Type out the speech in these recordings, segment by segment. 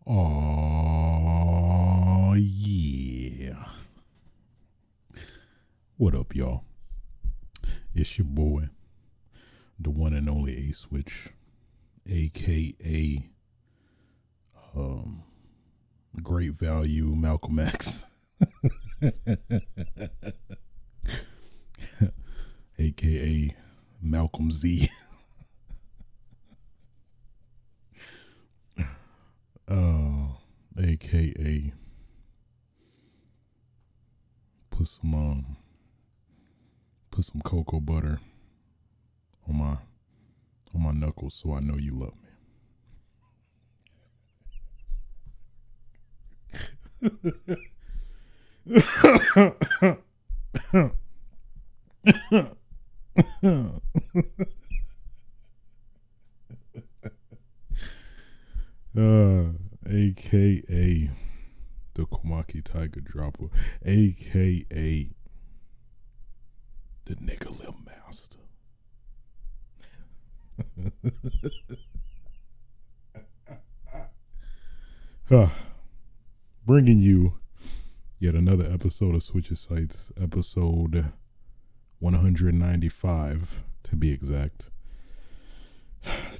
Oh yeah. What up, y'all? It's your boy, the one and only A Switch, aka um, Great Value Malcolm X, aka Malcolm Z, aka put some put some cocoa butter on my knuckles so I know you love me. AKA the Komaki Tiger Dropper, AKA the Nigga Lip Master. Bringing you yet another episode of Switches Sites, episode 195 to be exact.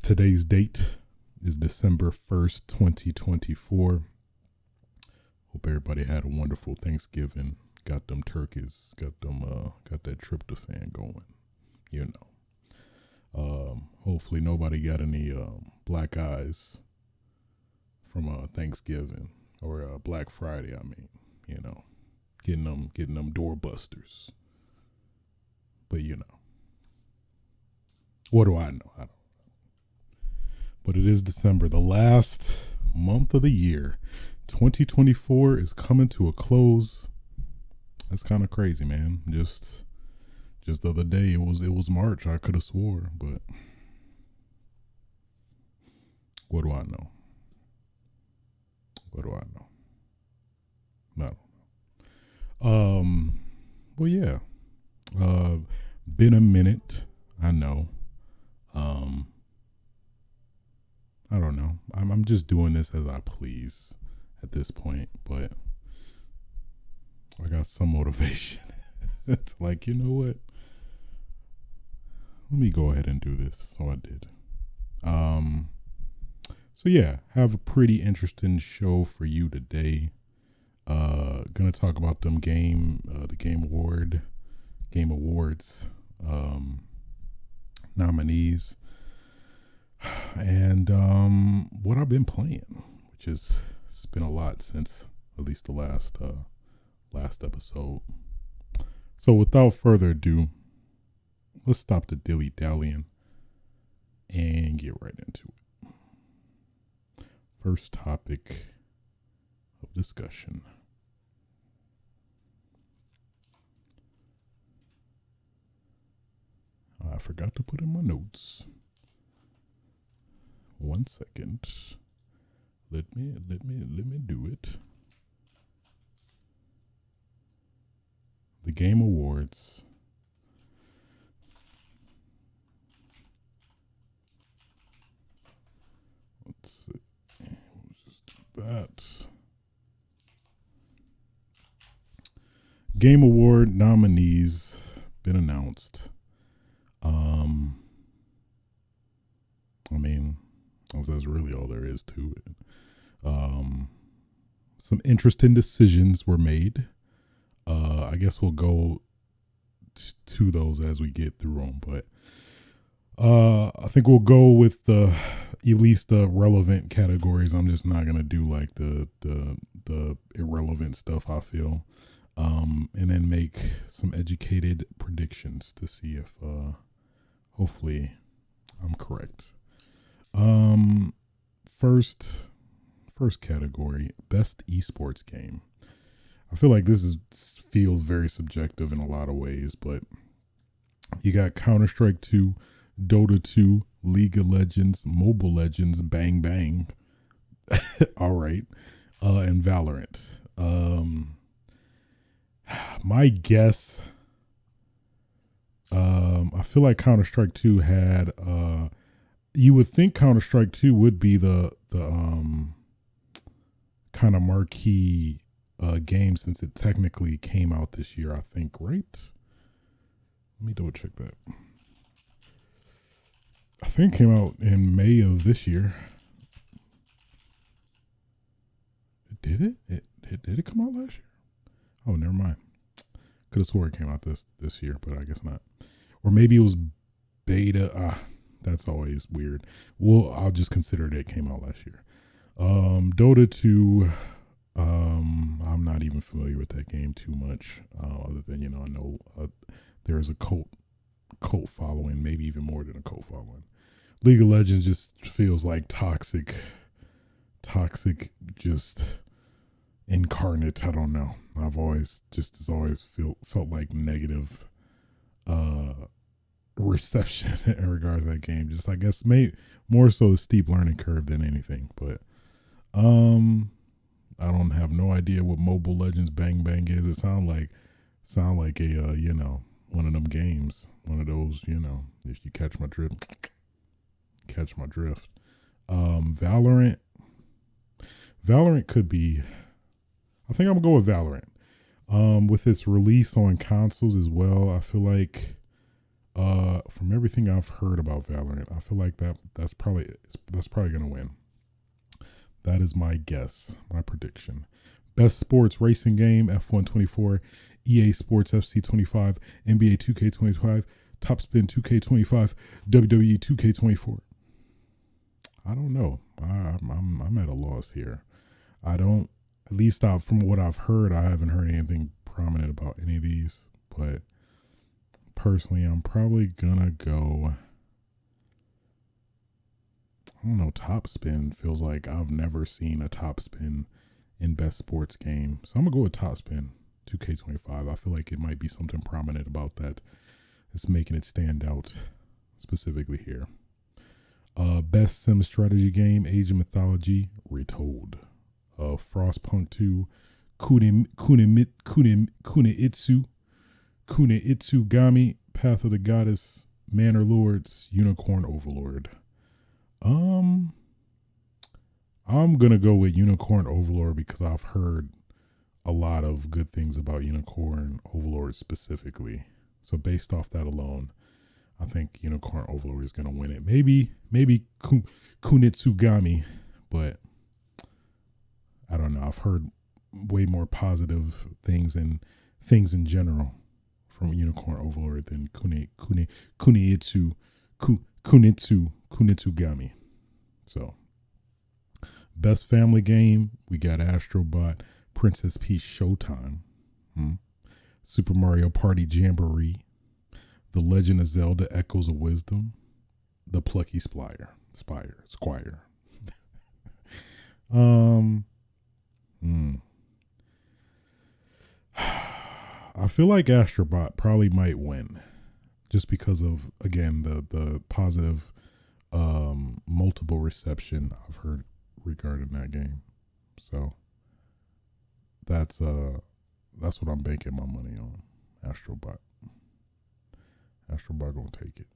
Today's date is December 1st, 2024. Hope everybody had a wonderful Thanksgiving. Got them turkeys, got that tryptophan going, you know. Hopefully nobody got any black eyes from Thanksgiving or Black Friday. I mean, you know, getting them doorbusters. But you know, what do I know? I don't. But it is December, the last month of the year. 2024 is coming to a close. That's kind of crazy, man. Just the other day, it was March. I could have swore, but what do I know? What do I know? No. Well, yeah. Been a minute. I know. I don't know. I'm just doing this as I please at this point, but I got some motivation. It's like, you know what? Let me go ahead and do this. So I did. So yeah, have a pretty interesting show for you today. Gonna talk about the Game Awards, nominees, and what I've been playing, which is it's been a lot since at least the last episode. So without further ado, let's stop the dilly dallying and get right into it. First topic of discussion. I forgot to put in my notes. 1 second. Let me do it. The Game Awards. Let's see. Let's just do that. Game Award nominees been announced. I mean, that's really all there is to it. Some interesting decisions were made. I guess we'll go to those as we get through them, but I think we'll go with at least the relevant categories. I'm just not gonna do like the irrelevant stuff, I feel, and then make some educated predictions to see if hopefully I'm correct. First category, best esports game. I feel like this feels very subjective in a lot of ways, but you got Counter-Strike 2, Dota 2, League of Legends, Mobile Legends, Bang Bang, all right, and Valorant. My guess, I feel like Counter-Strike 2 had, you would think Counter-Strike 2 would be the kind of marquee game since it technically came out this year, I think, right? Let me double check that. I think it came out in May of this year. Did it? Did it come out last year? Oh, never mind. Could have swore it came out this year, but I guess not. Or maybe it was beta. That's always weird. Well, I'll just consider it came out last year. Dota 2. I'm not even familiar with that game too much, other than I know there's a cult following, maybe even more than a cult following. League of Legends just feels like toxic, just incarnate. I don't know. It's always felt like negative reception in regards to that game. Just I guess maybe more so a steep learning curve than anything. But I don't have no idea what Mobile Legends Bang Bang is. It sound like a one of them games, one of those if you catch my drift. Valorant could be. I think I'm gonna go with Valorant. With its release on consoles as well, I feel like from everything I've heard about Valorant, I feel like that's probably gonna win. That is my guess, my prediction. Best sports racing game: F1 24, EA Sports FC 25, NBA 2K 25, Top Spin 2K 25, WWE 2K 24. I don't know. I'm at a loss here. I don't. At least from what I've heard, I haven't heard anything prominent about any of these. But personally, I'm probably gonna go. I don't know. Top Spin feels like I've never seen a Top Spin in best sports game, so I'm gonna go with Top Spin 2K25. I feel like it might be something prominent about that. It's making it stand out specifically here. Best sim strategy game: Age of Mythology Retold. Frostpunk 2, Kuneitsu Gami, Path of the Goddess, Manor Lords, Unicorn Overlord. I'm gonna go with Unicorn Overlord because I've heard a lot of good things about Unicorn Overlord specifically. So based off that alone, I think Unicorn Overlord is gonna win it. Maybe Kunitsugami, but I don't know. I've heard way more positive things in general from Unicorn Overlord than Kunitsugami. So, best family game, we got Astrobot, Princess Peach Showtime, Super Mario Party Jamboree, The Legend of Zelda Echoes of Wisdom, The Plucky Squire. I feel like Astrobot probably might win just because of, again, the positive multiple reception I've heard regarding that game. So that's what I'm banking my money on. Astrobot gonna take it.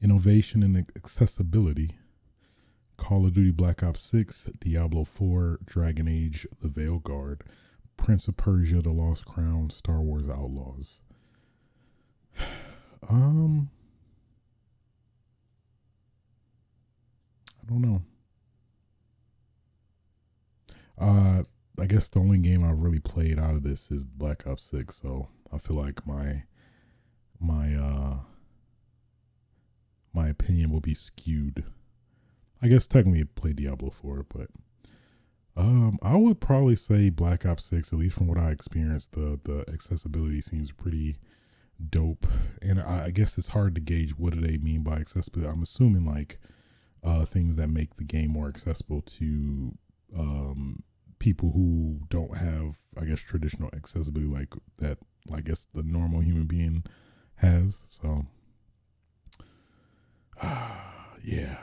Innovation and accessibility: Call of Duty Black Ops 6, Diablo 4, Dragon Age, The Veilguard, Prince of Persia, The Lost Crown, Star Wars Outlaws. I don't know. I guess the only game I've really played out of this is Black Ops 6, so I feel like my opinion will be skewed. I guess technically I played Diablo 4, but I would probably say Black Ops 6, at least from what I experienced. The accessibility seems pretty dope, and I guess it's hard to gauge what do they mean by accessibility. I'm assuming like things that make the game more accessible to people who don't have, I guess, traditional accessibility like that, I guess, the normal human being has. So yeah,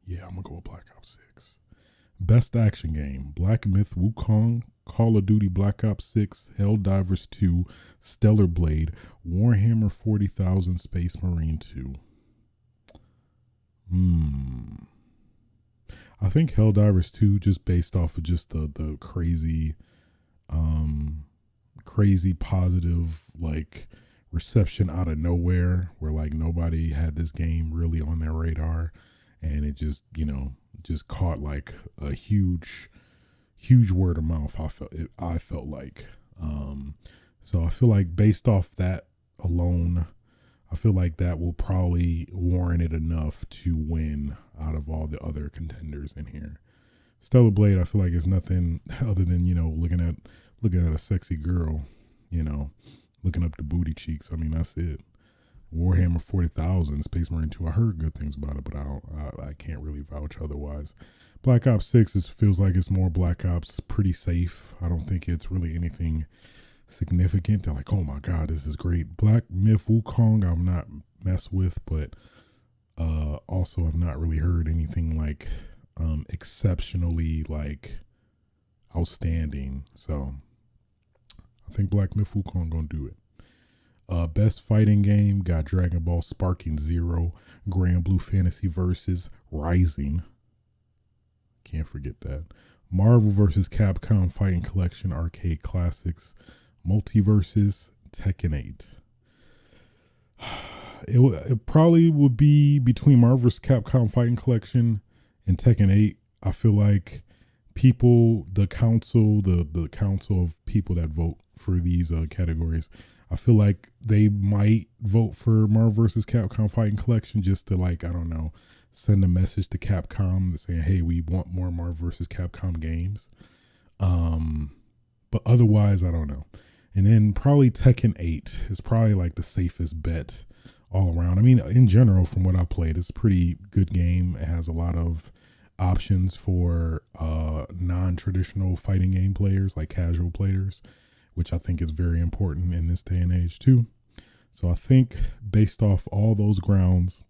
I'm gonna go with Black Ops 6. Best action game: Black Myth Wukong, Call of Duty Black Ops 6, Helldivers 2, Stellar Blade, Warhammer 40,000 Space Marine 2. I think Helldivers 2, just based off of just the crazy, crazy positive like reception out of nowhere, where like nobody had this game really on their radar, and it just just caught like a huge word of mouth. I felt like, so I feel like based off that alone, I feel like that will probably warrant it enough to win out of all the other contenders in here. Stellar Blade, I feel like it's nothing other than looking at a sexy girl, looking up the booty cheeks. I mean, that's it. Warhammer 40,000, Space Marine 2. I heard good things about it, but I can't really vouch otherwise. Black Ops 6, it feels like it's more Black Ops, pretty safe. I don't think it's really anything significant. They're like, oh my god, this is great. Black Myth Wukong, I've not messed with, but also I've not really heard anything like exceptionally like outstanding. So I think Black Myth Wukong gonna do it. Best fighting game got Dragon Ball Sparking Zero, Grand Blue Fantasy versus Rising. Can't forget that. Marvel vs. Capcom Fighting Collection Arcade Classics, Multiverses, Tekken 8. It probably would be between Marvel vs. Capcom Fighting Collection and Tekken 8. I feel like people, the council of people that vote for these categories, I feel like they might vote for Marvel vs. Capcom Fighting Collection just to, like, I don't know, send a message to Capcom saying, hey, we want more Marvel vs. Capcom games. But otherwise, I don't know. And then probably Tekken 8 is probably like the safest bet all around. I mean, in general, from what I played, it's a pretty good game. It has a lot of options for non-traditional fighting game players, like casual players, which I think is very important in this day and age too. So I think based off all those grounds,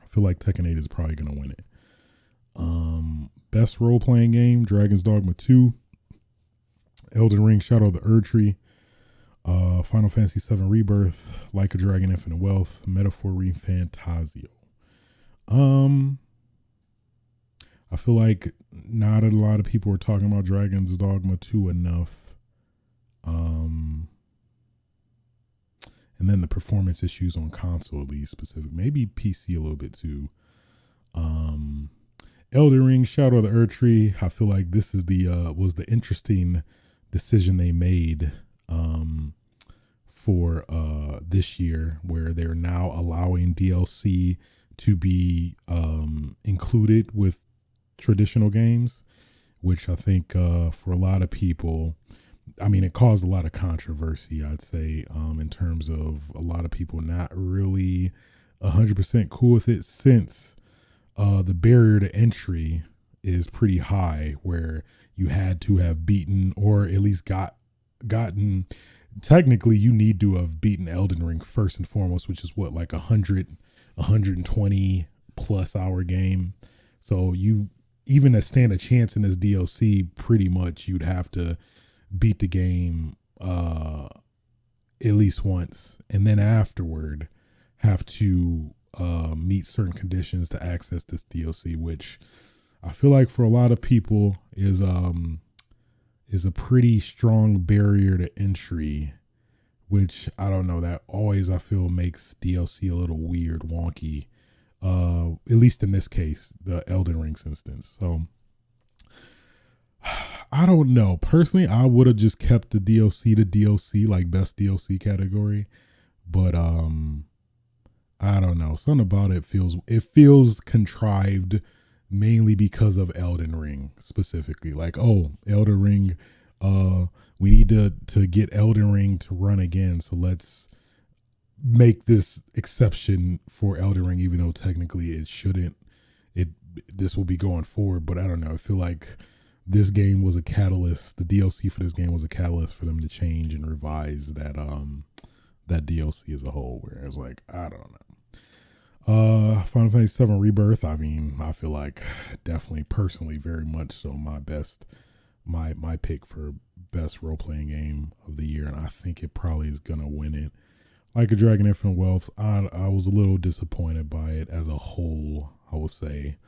I feel like Tekken 8 is probably going to win it. Best role-playing game, Dragon's Dogma 2, Elden Ring, Shadow of the Erdtree, Final Fantasy VII Rebirth, Like a Dragon, Infinite Wealth, Metaphor Refantasio. I feel like not a lot of people are talking about Dragon's Dogma 2 enough. And then the performance issues on console, at least specific, maybe PC a little bit too. Elden Ring, Shadow of the Erdtree. I feel like this is was the interesting decision they made for this year, where they're now allowing DLC to be included with traditional games, which I think for a lot of people, I mean, it caused a lot of controversy, I'd say, in terms of a lot of people not really 100% cool with it, since the barrier to entry is pretty high, where you had to have beaten, or at least gotten, technically you need to have beaten Elden Ring first and foremost, which is what, like 120 plus hour game. So you, even to stand a chance in this DLC, pretty much you'd have to beat the game at least once, and then afterward have to meet certain conditions to access this DLC, which I feel like for a lot of people is a pretty strong barrier to entry, which I don't know, that always I feel makes DLC a little weird, wonky, at least in this case, the Elden Ring's instance. So I don't know. Personally, I would have just kept the DLC to DLC, like best DLC category. But I don't know. Something about it feels contrived, mainly because of Elden Ring specifically. Like, oh, Elden Ring, we need to get Elden Ring to run again. So let's make this exception for Elden Ring, even though technically it shouldn't. This will be going forward, but I don't know. I feel like this game was a catalyst. The DLC for this game was a catalyst for them to change and revise that DLC as a whole. Where it's like, I don't know. Final Fantasy VII Rebirth. I mean, I feel like definitely, personally, very much so my pick for best role playing game of the year, and I think it probably is gonna win it. Like a Dragon, Infinite Wealth. I was a little disappointed by it as a whole, I would say.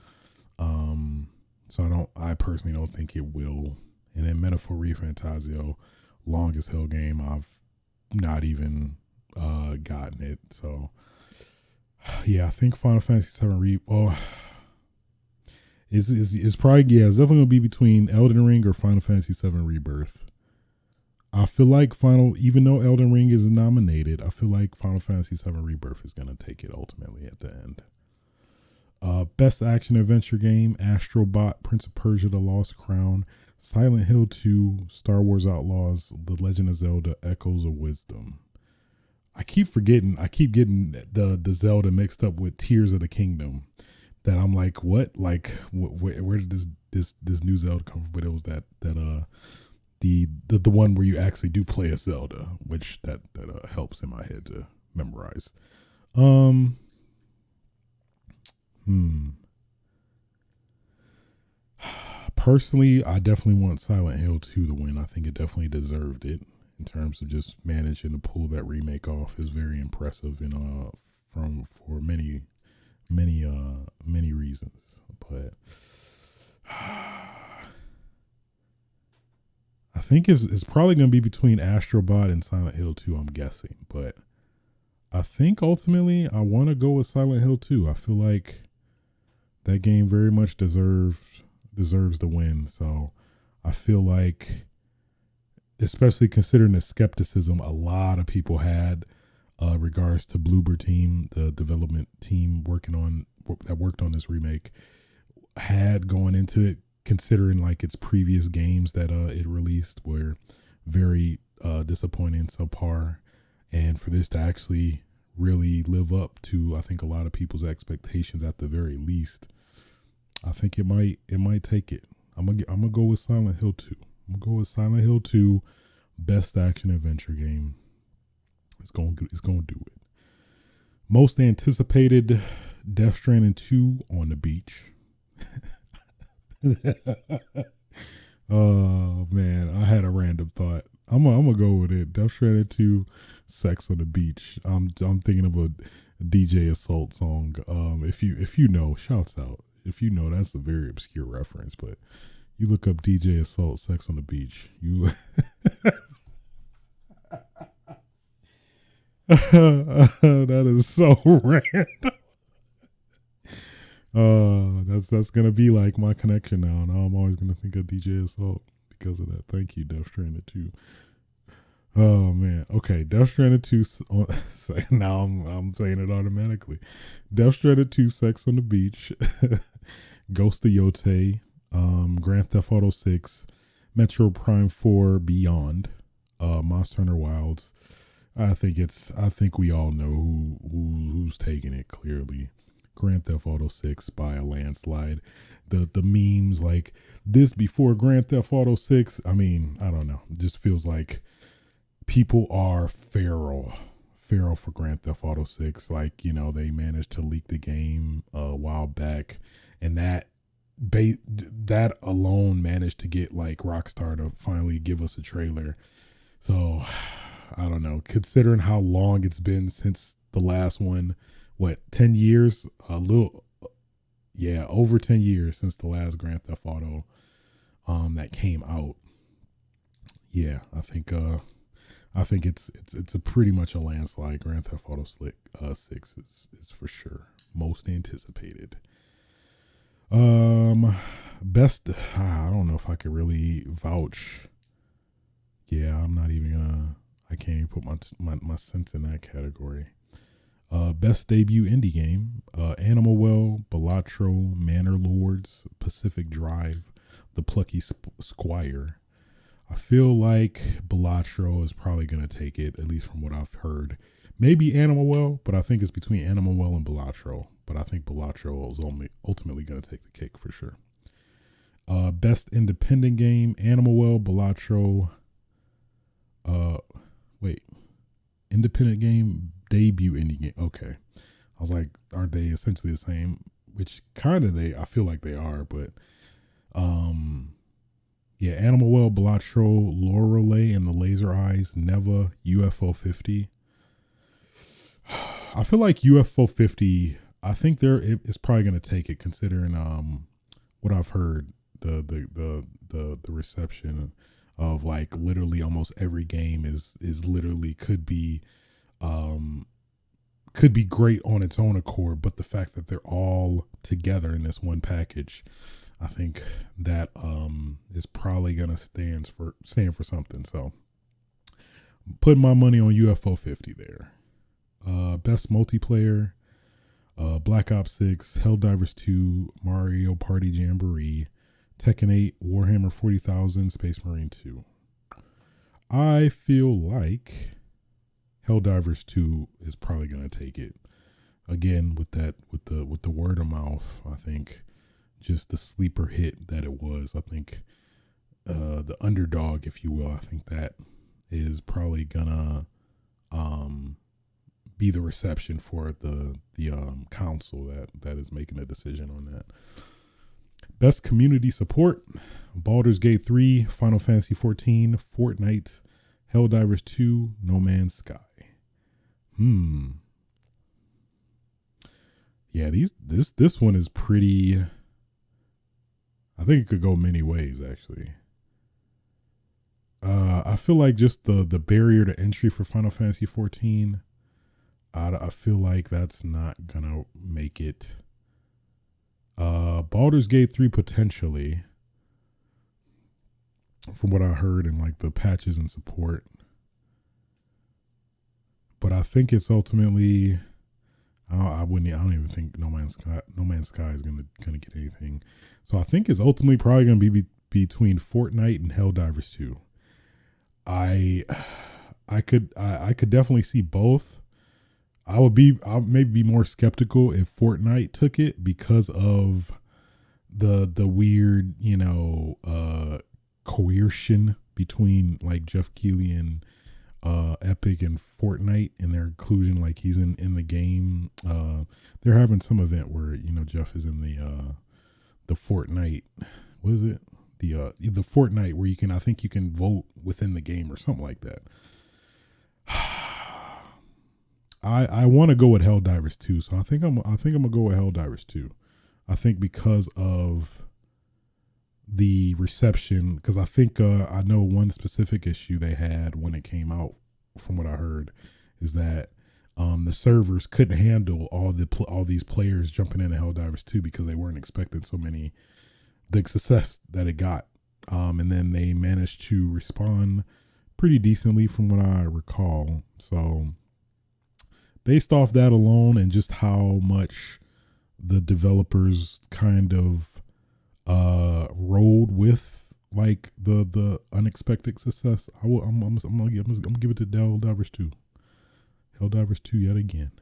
So I personally don't think it will. And then Metaphor Refantasio, long as hell game. I've not even gotten it. So yeah, I think Final Fantasy VII it's probably, yeah, it's definitely gonna be between Elden Ring or Final Fantasy VII Rebirth. I feel like even though Elden Ring is nominated, I feel like Final Fantasy VII Rebirth is gonna take it ultimately at the end. Best action adventure game: Astro Bot, Prince of Persia: The Lost Crown, Silent Hill 2, Star Wars Outlaws, The Legend of Zelda: Echoes of Wisdom. I keep getting the Zelda mixed up with Tears of the Kingdom. That I'm like, what? Like, where did this new Zelda come from? But it was the one where you actually do play a Zelda, which that helps in my head to memorize. Personally, I definitely want Silent Hill 2 to win. I think it definitely deserved it in terms of just managing to pull that remake off is very impressive and for many reasons. But I think it's probably going to be between Astrobot and Silent Hill 2, I'm guessing. But I think ultimately I want to go with Silent Hill 2. I feel like that game very much deserves the win. So I feel like, especially considering the skepticism a lot of people had regards to Bloober Team, the development team that worked on this remake, had going into it, considering like its previous games that it released were very disappointing, subpar, and for this to actually really live up to, I think, a lot of people's expectations at the very least, I think it might take it. I'm gonna go with Silent Hill 2. I'm gonna go with Silent Hill 2, best action adventure game. It's gonna do it. Most anticipated: Death Stranding 2 on the beach. Oh man, I had a random thought. I'm gonna go with it. Death Stranding 2, Sex on the Beach. I'm thinking of a DJ Assault song. If you know, shouts out. If you know, that's a very obscure reference, but you look up DJ Assault, Sex on the Beach. You that is so random. That's gonna be like my connection now. Now I'm always gonna think of DJ Assault because of that. Thank you, Death Stranding 2. Oh man. Okay, Death Stranding 2. Now I'm saying it automatically. Death Stranding 2, Sex on the Beach, Ghost of Yote, Grand Theft Auto 6, Metro Prime 4 Beyond, Monster Hunter Wilds. I think we all know who's taking it clearly. Grand Theft Auto 6 by a landslide. The memes like this before Grand Theft Auto 6. I mean, I don't know. It just feels like people are feral for Grand Theft Auto 6. Like, you know, they managed to leak the game a while back, and that alone managed to get like Rockstar to finally give us a trailer. So I don't know, considering how long it's been since the last one, 10 years, over 10 years since the last Grand Theft Auto that came out. Yeah, I think it's a pretty much a landslide. Grand Theft Auto 6 is for sure most anticipated. Best, I don't know if I could really vouch. Yeah, I can't even put my sense in that category. Best debut indie game: Animal Well, Balatro, Manor Lords, Pacific Drive, The Plucky Squire. I feel like Balatro is probably going to take it, at least from what I've heard. Maybe Animal Well, but I think it's between Animal Well and Balatro. But I think Balatro is ultimately going to take the cake for sure. Best independent game: Animal Well, Balatro. Independent game, debut indie game. Okay. I was like, aren't they essentially the same? Which kind of I feel like they are, but yeah, Animal Well, Balatro, Lorelei and the Laser Eyes, Neva, UFO 50. I feel like UFO 50, I think it's probably going to take it, considering what I've heard. the reception of like literally almost every game is literally could be great on its own accord, but the fact that they're all together in this one package, I think that is probably gonna stand for something. So putting my money on UFO 50 there. Best multiplayer, Black Ops 6, Helldivers 2, Mario Party Jamboree, Tekken 8, Warhammer 40,000, Space Marine 2. I feel like Helldivers 2 is probably going to take it. Again, with the word of mouth, I think just the sleeper hit that it was. I think the underdog, if you will, I think that is probably gonna be the reception for the council that is making a decision on that. Best community support: Baldur's Gate 3, Final Fantasy 14, Fortnite, Helldivers 2, No Man's Sky. Yeah, this one is pretty. I think it could go many ways, actually. I feel like just the barrier to entry for Final Fantasy 14, I feel like that's not gonna make it. Baldur's Gate 3 potentially, from what I heard in like the patches and support. But I think it's ultimately, I don't even think No Man's Sky is gonna get anything. So I think it's ultimately probably gonna be between Fortnite and Helldivers 2. I could definitely see both. I'll maybe be more skeptical if Fortnite took it because of the weird, coercion between like Jeff Keighley and Epic and Fortnite and their inclusion, like he's in the game. They're having some event where Jeff is in the Fortnite. What is it? The Fortnite where I think you can vote within the game or something like that. I want to go with Helldivers 2, so I think I'm gonna go with Helldivers 2. I think because of the reception, because I think I know one specific issue they had when it came out, from what I heard, is that the servers couldn't handle all these players jumping into Helldivers 2 because they weren't expecting the success that it got. And then they managed to respond pretty decently from what I recall. So based off that alone and just how much the developers kind of rode with like the unexpected success, I'm gonna give it to Helldivers 2. Helldivers 2 yet again.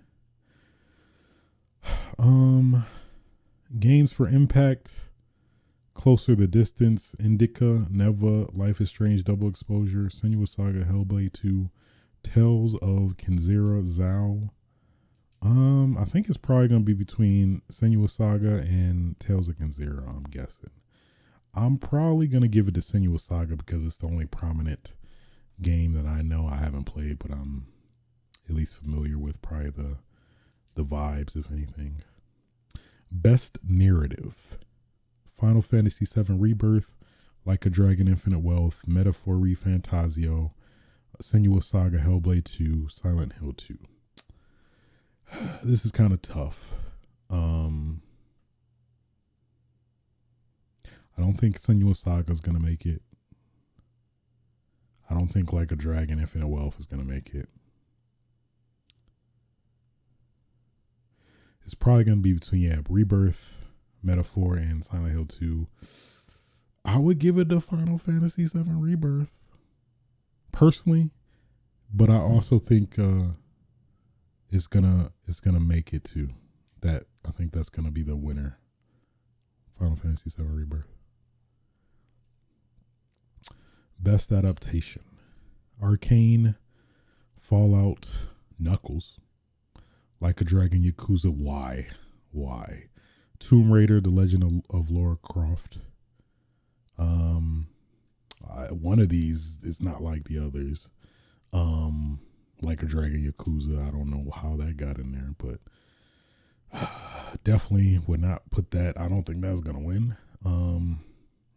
Games for Impact: Closer the Distance, Indica, Neva, Life is Strange Double Exposure, Senua Saga, Hellblade 2, Tales of Kenzera Zao. I think it's probably gonna be between Senua Saga and Tales of Kenzera, I'm guessing. I'm probably gonna give it to Senua Saga because it's the only prominent game that I know I haven't played, but I'm at least familiar with probably the vibes, if anything. Best Narrative: Final Fantasy VII Rebirth, Like a Dragon Infinite Wealth, Metaphor ReFantazio, Senua Saga, Hellblade 2, Silent Hill 2. This is kind of tough. I don't think Senua Saga is going to make it. I don't think Like a Dragon Infinite Wealth is going to make it. It's probably going to be between, Rebirth, Metaphor, and Silent Hill 2. I would give it to Final Fantasy VII Rebirth, personally, but I also think it's gonna make it too. That I think that's gonna be the winner. Final Fantasy VII Rebirth. Best Adaptation: Arcane, Fallout, Knuckles, Like a Dragon, Yakuza. Why? Tomb Raider: The Legend of Lara Croft. One of these is not like the others. Like a Dragon, Yakuza. I don't know how that got in there, but definitely would not put that. I don't think that's gonna win.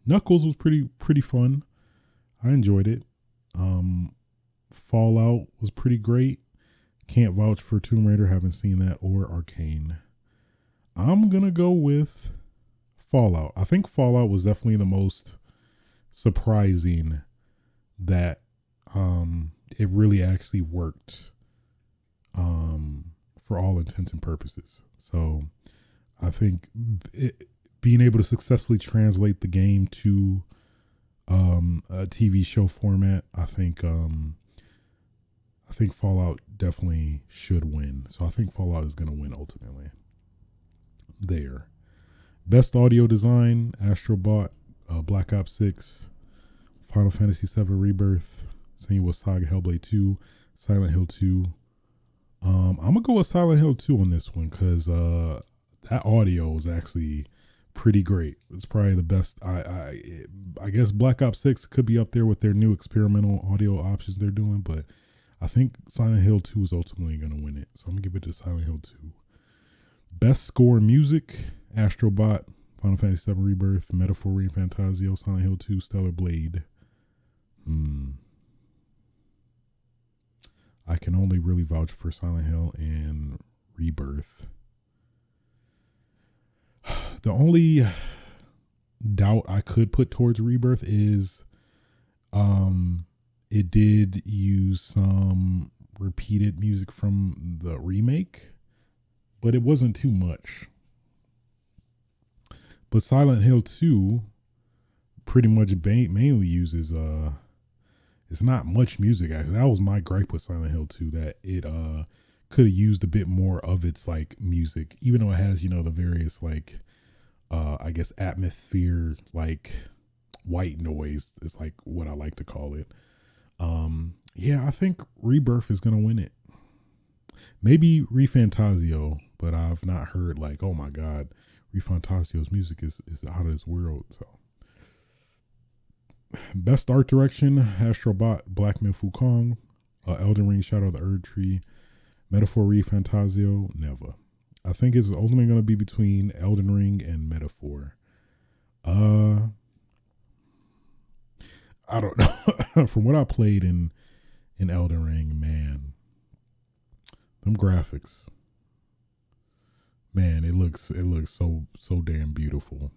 Knuckles was pretty fun. I enjoyed it. Fallout was pretty great. Can't vouch for Tomb Raider, haven't seen that, or Arcane. I'm gonna go with Fallout. I think Fallout was definitely the most surprising that it really actually worked for all intents and purposes. So I think being able to successfully translate the game to a TV show format, I think Fallout definitely should win. So I think Fallout is going to win ultimately. There. Best audio design, Astrobot, Black Ops 6, Final Fantasy 7 Rebirth, Senua's Saga, Hellblade 2, Silent Hill 2. I'm going to go with Silent Hill 2 on this one because that audio is actually pretty great. It's probably the best. I guess Black Ops 6 could be up there with their new experimental audio options they're doing, but I think Silent Hill 2 is ultimately going to win it. So I'm going to give it to Silent Hill 2. Best score music, Astrobot, Final Fantasy 7 Rebirth, Metaphor Fantasio, Silent Hill 2, Stellar Blade. I can only really vouch for Silent Hill and Rebirth. The only doubt I could put towards Rebirth is it did use some repeated music from the remake, but it wasn't too much. But Silent Hill 2 pretty much mainly uses it's not much music. Actually, that was my gripe with Silent Hill 2, that it could have used a bit more of its like music, even though it has, you know, the various like I guess atmosphere, like white noise is like what I like to call it. Yeah, I think Rebirth is gonna win it. Maybe ReFantazio, but I've not heard like, oh my god, ReFantazio's music is out of this world. So best art direction, Astrobot, Black Myth Wukong, Elden Ring, Shadow of the Erd Tree, Metaphor Fantasio, Never. I think it's ultimately going to be between Elden Ring and Metaphor. I don't know. From what I played in Elden Ring, man, them graphics, man, it looks so damn beautiful.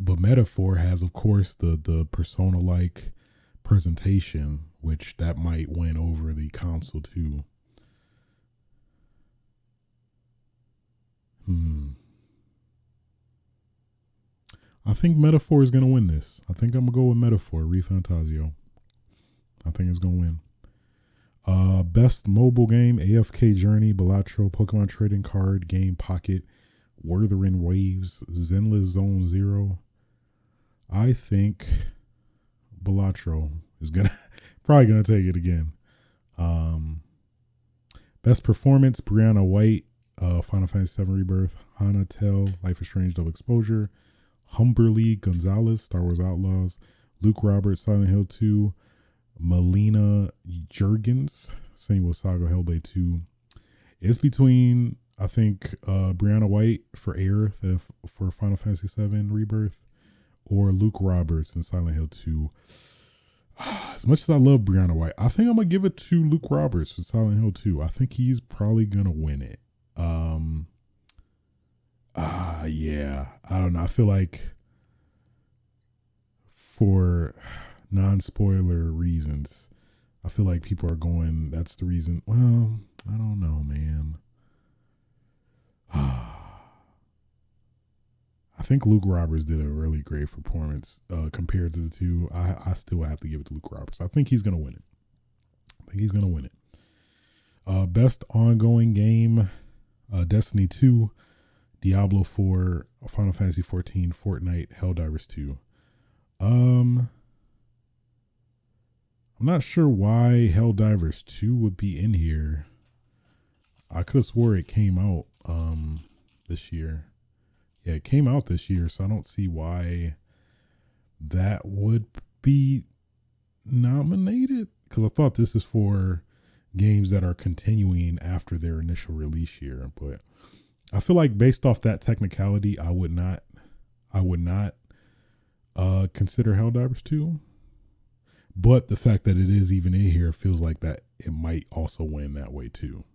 But Metaphor has, of course, the persona-like presentation, which that might win over the console too. I think Metaphor is going to win this. I think I'm going to go with Metaphor, ReFantazio. I think it's going to win. Best mobile game, AFK Journey, Balatro, Pokemon Trading Card Game Pocket, Wuthering Waves, Zenless Zone Zero. I think Balatro is probably gonna take it again. Best performance, Brianna White, Final Fantasy VII Rebirth, Hana Tell, Life is Strange Double Exposure, Humberly Gonzalez, Star Wars Outlaws, Luke Roberts, Silent Hill 2, Melina Jurgens, Senua's Saga, Hellblade 2. It's between, I think, Brianna White for Aerith for Final Fantasy VII Rebirth, or Luke Roberts in Silent Hill 2. As much as I love Brianna White, I think I'm going to give it to Luke Roberts for Silent Hill 2. I think he's probably going to win it. Yeah, I don't know. I feel like for non-spoiler reasons, I feel like people are going, that's the reason. Well, I don't know, man. I think Luke Roberts did a really great performance compared to the two. I still have to give it to Luke Roberts. I think he's going to win it. Best ongoing game, Destiny 2, Diablo 4, Final Fantasy 14, Fortnite, Helldivers 2. I'm not sure why Helldivers 2 would be in here. I could have swore it came out this year. Yeah, it came out this year, so I don't see why that would be nominated. Because I thought this is for games that are continuing after their initial release year. But I feel like based off that technicality, I would not I would not consider Helldivers 2. But the fact that it is even in here feels like that it might also win that way too.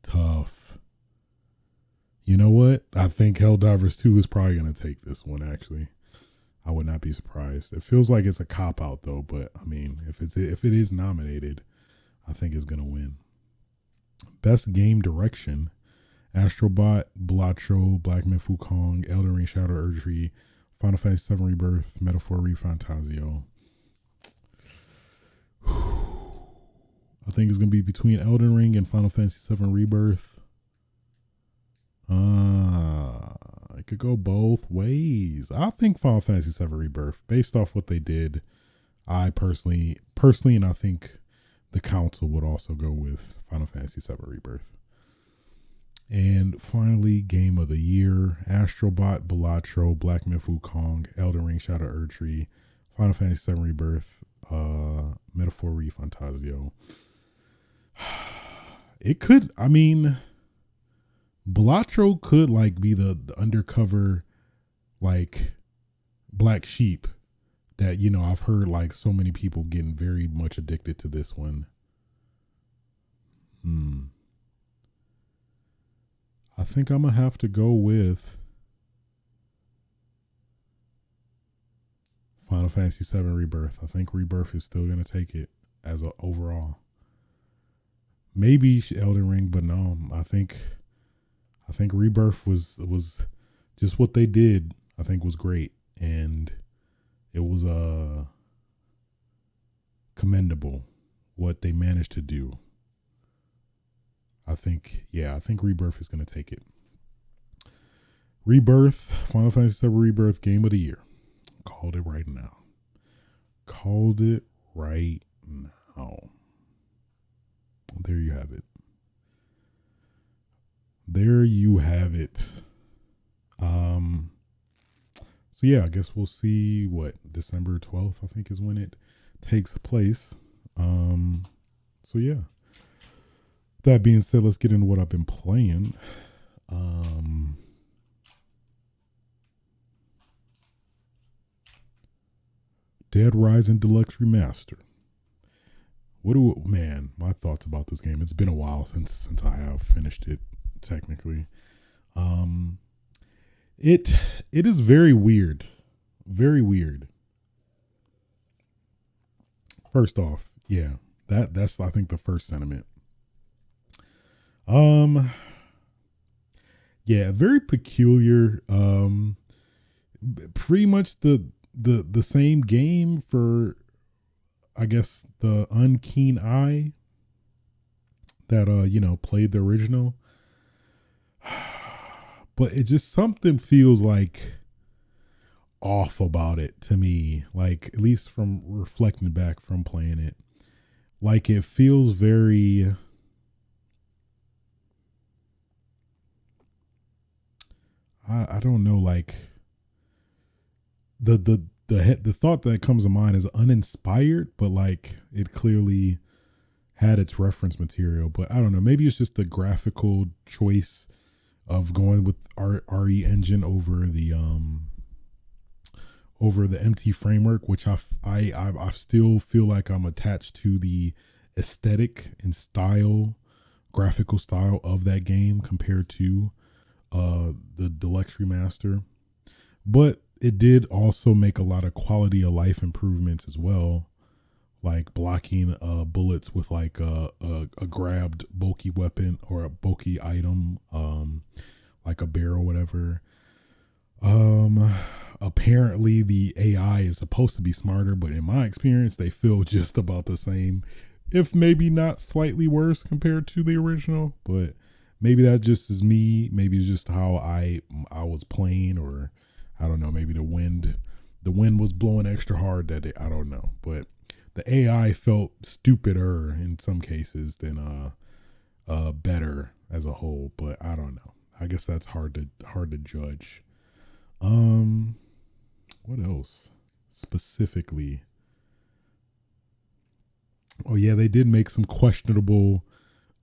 Tough. You know what? I think Helldivers 2 is probably going to take this one, actually. I would not be surprised. It feels like it's a cop-out, though. But, I mean, if it is nominated, I think it's going to win. Best Game Direction. Astrobot, Blatcho, Black Myth Wukong, Elden Ring Shadow Erdtree, Final Fantasy VII Rebirth, Metaphor ReFantazio. I think it's going to be between Elden Ring and Final Fantasy VII Rebirth. It could go both ways. I think Final Fantasy VII Rebirth, based off what they did, I personally, and I think the council would also go with Final Fantasy VII Rebirth. And finally, Game of the Year: Astrobot, Balatro, Black Myth Wukong, Elden Ring Shadow Erdtree, Final Fantasy VII Rebirth, Metaphor ReFantazio. It could, I mean, Balatro could like be the undercover like black sheep that, you know, I've heard like so many people getting very much addicted to this one. I think I'm gonna have to go with Final Fantasy VII Rebirth. I think Rebirth is still gonna take it as a overall. Maybe Elden Ring, but no, I think Rebirth was just what they did. I think was great, and it was commendable what they managed to do. I think Rebirth is going to take it. Rebirth, Final Fantasy VII Rebirth, Game of the Year. Called it right now. There you have it. So yeah, I guess we'll see what December 12th, I think, is when it takes place. So yeah. That being said, let's get into what I've been playing. Dead Rising Deluxe Remaster. My thoughts about this game. It's been a while since I have finished it, technically. It is very weird. Very weird. First off, yeah, that's I think the first sentiment. Yeah, very peculiar. Pretty much the same game for, I guess, the unkeen eye that played the original. But it just, something feels like off about it to me, like at least from reflecting back from playing it. Like it feels very, I don't know, like the thought that comes to mind is uninspired, but like it clearly had its reference material. But I don't know, maybe it's just the graphical choice of going with RE Engine over the MT framework, which I still feel like I'm attached to the aesthetic and style, graphical style of that game compared to the Deluxe Remaster. But it did also make a lot of quality of life improvements as well, like blocking bullets with like a grabbed bulky weapon or a bulky item, like a barrel, whatever. Apparently the AI is supposed to be smarter, but in my experience, they feel just about the same, if maybe not slightly worse compared to the original. But maybe that just is me. Maybe it's just how I was playing, or I don't know. Maybe the wind was blowing extra hard that I don't know. But the AI felt stupider in some cases than better as a whole. But I don't know. I guess that's hard to judge. What else specifically? Oh yeah, they did make some questionable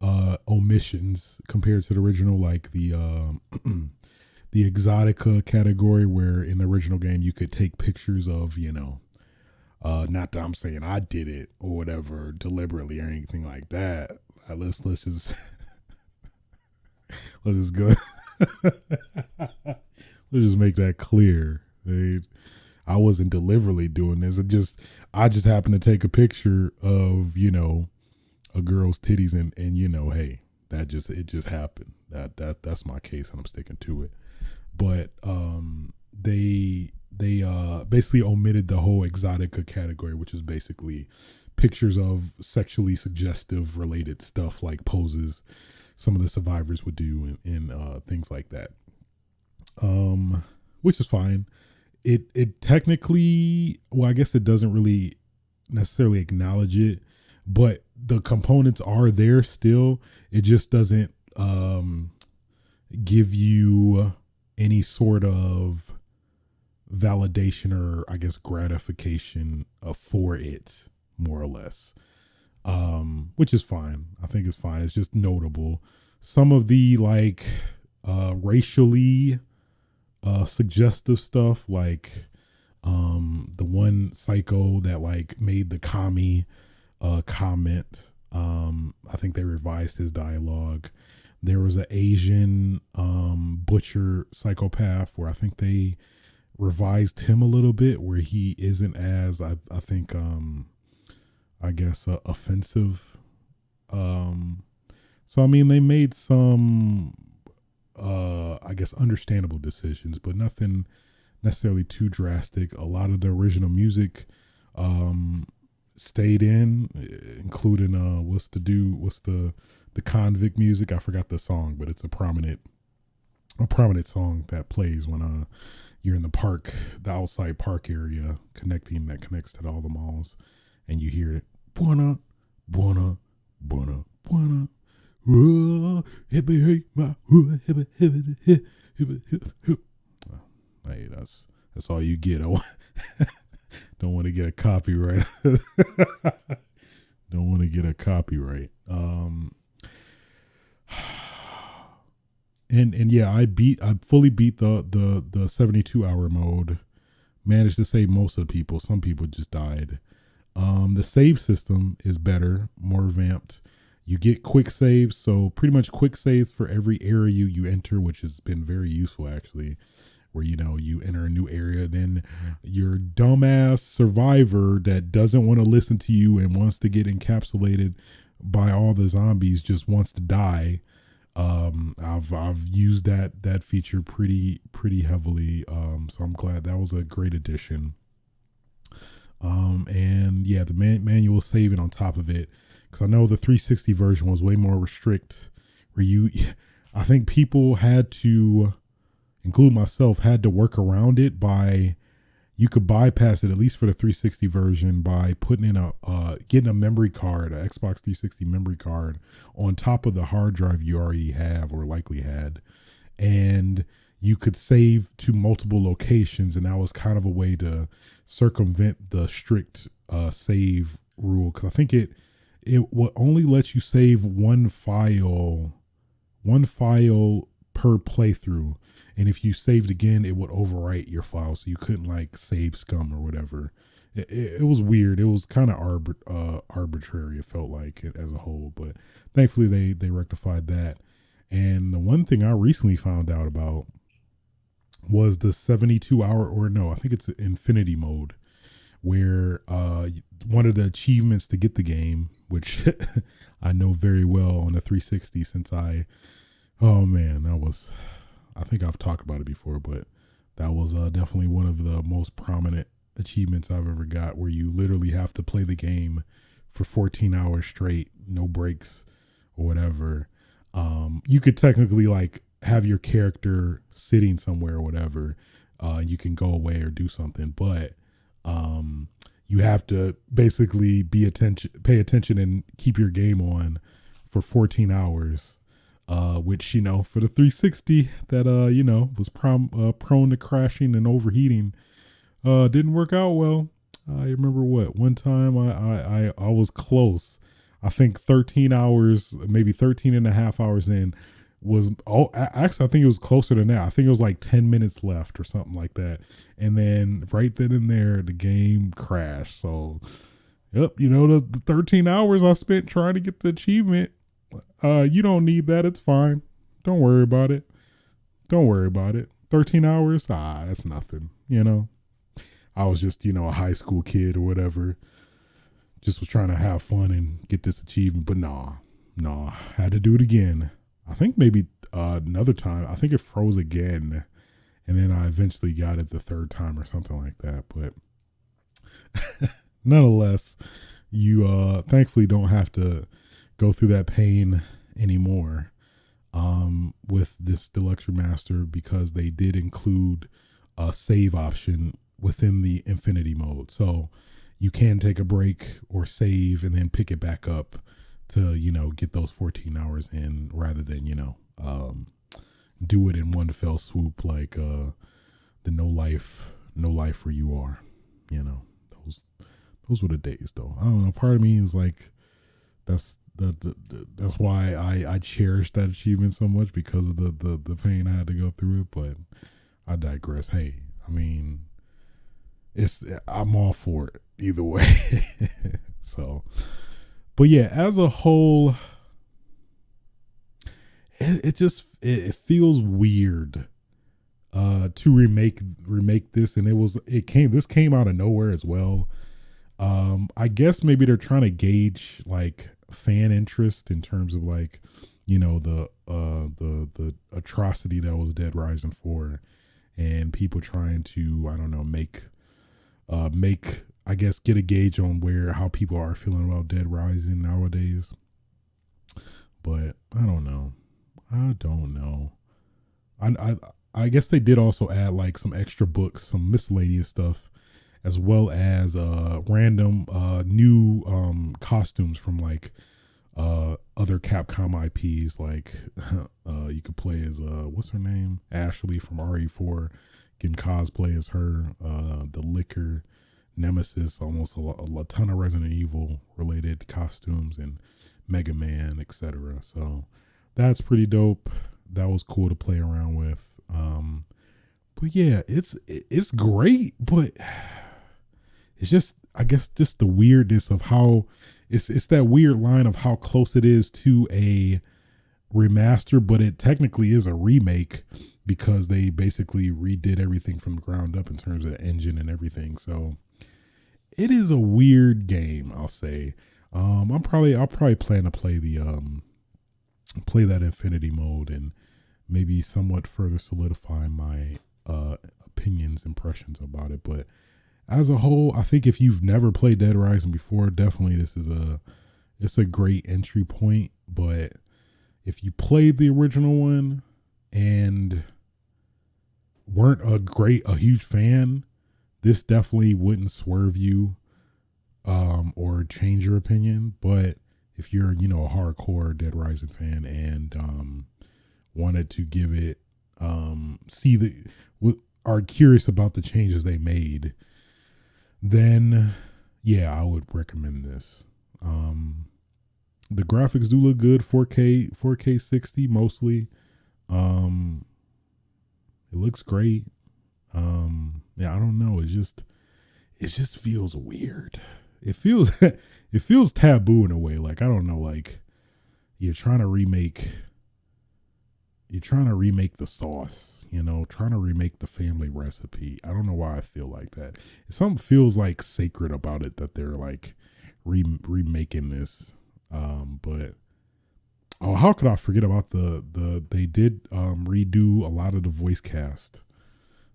omissions compared to the original, like the the exotica category, where in the original game you could take pictures of, not that I'm saying I did it or whatever deliberately or anything like that. Let's just let's just go. Let's just make that clear. I wasn't deliberately doing this. I just happened to take a picture of a girl's titties and hey, it just happened. That's my case and I'm sticking to it. But they basically omitted the whole exotica category, which is basically pictures of sexually suggestive related stuff like poses some of the survivors would do and things like that. Which is fine. It technically, well, I guess it doesn't really necessarily acknowledge it, but the components are there still. It just doesn't give you any sort of validation or I guess gratification for it, more or less. Which is fine. I think it's fine. It's just notable. Some of the racially suggestive stuff, like the one psycho that made the commie comment. I think they revised his dialogue. There was an Asian butcher psychopath where I think they revised him a little bit, where he isn't as I think I guess offensive. So I mean, they made some I guess understandable decisions, but nothing necessarily too drastic. A lot of the original music stayed in, including what's the convict music. I forgot the song, but it's a prominent song that plays when you're in the park, the outside park area that connects to all the malls, and you hear it. Buona, buona, buona, buona. Hey, that's all you get. Don't want to get a copyright. Don't want to get a copyright. And yeah, I fully beat the 72-hour mode. Managed to save most of the people. Some people just died. The save system is better, more revamped. You get quick saves, so pretty much quick saves for every area you enter, which has been very useful actually. Where you enter a new area, then your dumbass survivor that doesn't want to listen to you and wants to get encapsulated by all the zombies just wants to die. I've used that feature pretty heavily. So I'm glad that was a great addition. And yeah, the manual saving on top of it, because I know the 360 version was way more restrict, where I think people had to, include myself, had to work around it you could bypass it, at least for the 360 version, by putting in getting a memory card, an Xbox 360 memory card on top of the hard drive you already have or likely had. And you could save to multiple locations, and that was kind of a way to circumvent the strict save rule, because I think it will only let you save one file per playthrough, and if you saved again, it would overwrite your file, so you couldn't save scum or whatever. It was weird. It was kind of arbitrary, it felt like, as a whole, but thankfully they rectified that. And the one thing I recently found out about was the 72-hour, or no, I think it's infinity mode, where one of the achievements to get the game, which I know very well on the 360, since I think I've talked about it before, but that was definitely one of the most prominent achievements I've ever got, where you literally have to play the game for 14 hours straight, no breaks or whatever. You could technically have your character sitting somewhere or whatever. You can go away or do something, but you have to basically pay attention and keep your game on for 14 hours. Which, for the 360 that, was prone to crashing and overheating, didn't work out well. I remember one time I was close. I think 13 hours, maybe 13 and a half hours in, was actually I think it was closer than that. I think it was like 10 minutes left or something like that. And then right then and there the game crashed. So yep, the 13 hours I spent trying to get the achievement, you don't need that. It's fine. Don't worry about it. Don't worry about it. 13 hours? That's nothing, I was just, a high school kid or whatever. Just was trying to have fun and get this achievement, but nah, had to do it again. I think maybe another time. I think it froze again, and then I eventually got it the third time or something like that. But nonetheless, you thankfully don't have to go through that pain anymore with this deluxe remaster, because they did include a save option within the infinity mode. So you can take a break or save and then pick it back up to, get those 14 hours in, rather than, do it in one fell swoop, like the no life where you are. Those were the days, though. I don't know. Part of me is like, that's why I cherish that achievement so much, because of the pain I had to go through it. But I digress. Hey, I mean, I'm all for it either way. So, but yeah, as a whole, it feels weird to remake this, and this came out of nowhere as well. I guess maybe they're trying to gauge like fan interest in terms of like, the atrocity that was Dead Rising 4, and people trying to, I don't know, make I guess get a gauge on how people are feeling about Dead Rising nowadays. But I don't know. I guess they did also add like some extra books, some miscellaneous stuff, as well as random new costumes from like other Capcom IPs. Like you could play as what's her name, Ashley from RE4, can cosplay as her. The Liquor, Nemesis, almost a ton of Resident Evil related costumes, and Mega Man, etc. So that's pretty dope. That was cool to play around with. But yeah, it's great, but it's just, I guess, just the weirdness of how it's that weird line of how close it is to a remaster, but it technically is a remake, because they basically redid everything from the ground up in terms of the engine and everything. So it is a weird game, I'll say. I'll probably plan to play play that infinity mode, and maybe somewhat further solidify my impressions about it. But as a whole, I think if you've never played Dead Rising before, definitely this is it's a great entry point. But if you played the original one and weren't a huge fan, this definitely wouldn't swerve you or change your opinion. But if you're, a hardcore Dead Rising fan and wanted to give it are curious about the changes they made, then yeah, I would recommend this. The graphics do look good, 4K 60 mostly. It looks great. Yeah, I don't know. It just feels weird. It feels taboo in a way. Like, I don't know, like you're trying to remake the sauce, trying to remake the family recipe. I don't know why I feel like that. Something feels like sacred about it, that they're like remaking this. But how could I forget about they did redo a lot of the voice cast.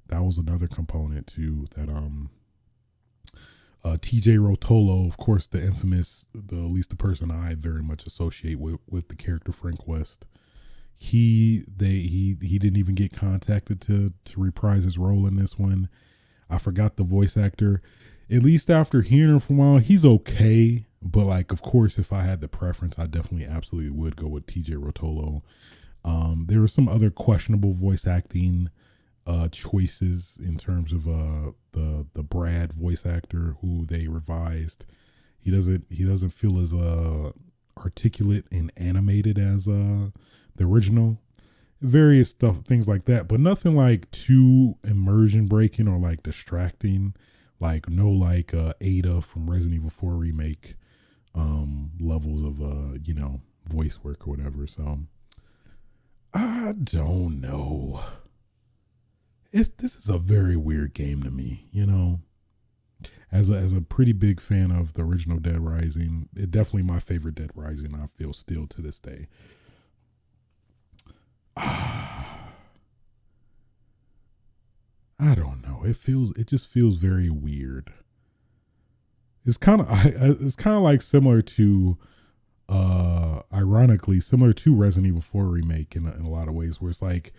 That was another component too, that TJ Rotolo, of course, the infamous, at least the person I very much associate with the character Frank West. He didn't even get contacted to reprise his role in this one. I forgot the voice actor. At least after hearing him for a while, he's okay. But like, of course, if I had the preference, I definitely absolutely would go with TJ Rotolo. There were some other questionable voice acting choices in terms of the Brad voice actor who they revised. He doesn't feel as articulate and animated as the original. various stuff, things like that, but nothing like too immersion breaking or like distracting. Like no like Ada from Resident Evil 4 remake levels of voice work or whatever. So I don't know. This is a very weird game to me, As a pretty big fan of the original Dead Rising, it definitely my favorite Dead Rising. I feel still to this day. I don't know. It just feels very weird. It's kind of like similar to ironically similar to Resident Evil 4 remake in a lot of ways, where it's like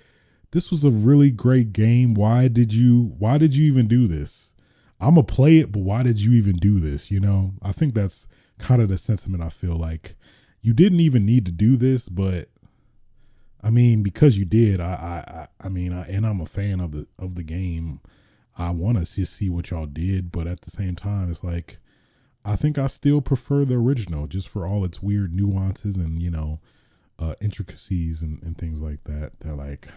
this was a really great game. Why did you even do this? I'm gonna play it, but why did you even do this? I think that's kind of the sentiment. I feel like you didn't even need to do this, but I mean, because you did, and I'm a fan of the game. I want to just see what y'all did, but at the same time, it's like I think I still prefer the original, just for all its weird nuances and intricacies and things like that. They're like,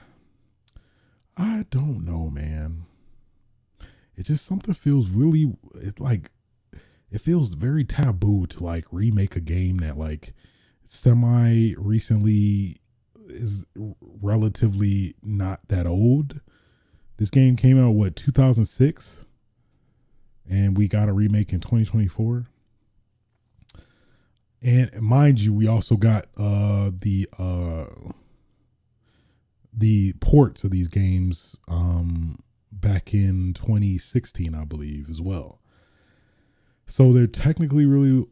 I don't know, man. It just something feels really. It feels very taboo to like remake a game that like semi recently is relatively not that old. This game came out 2006, and we got a remake in 2024. And mind you, we also got the ports of these games back in 2016, I believe, as well. So there technically really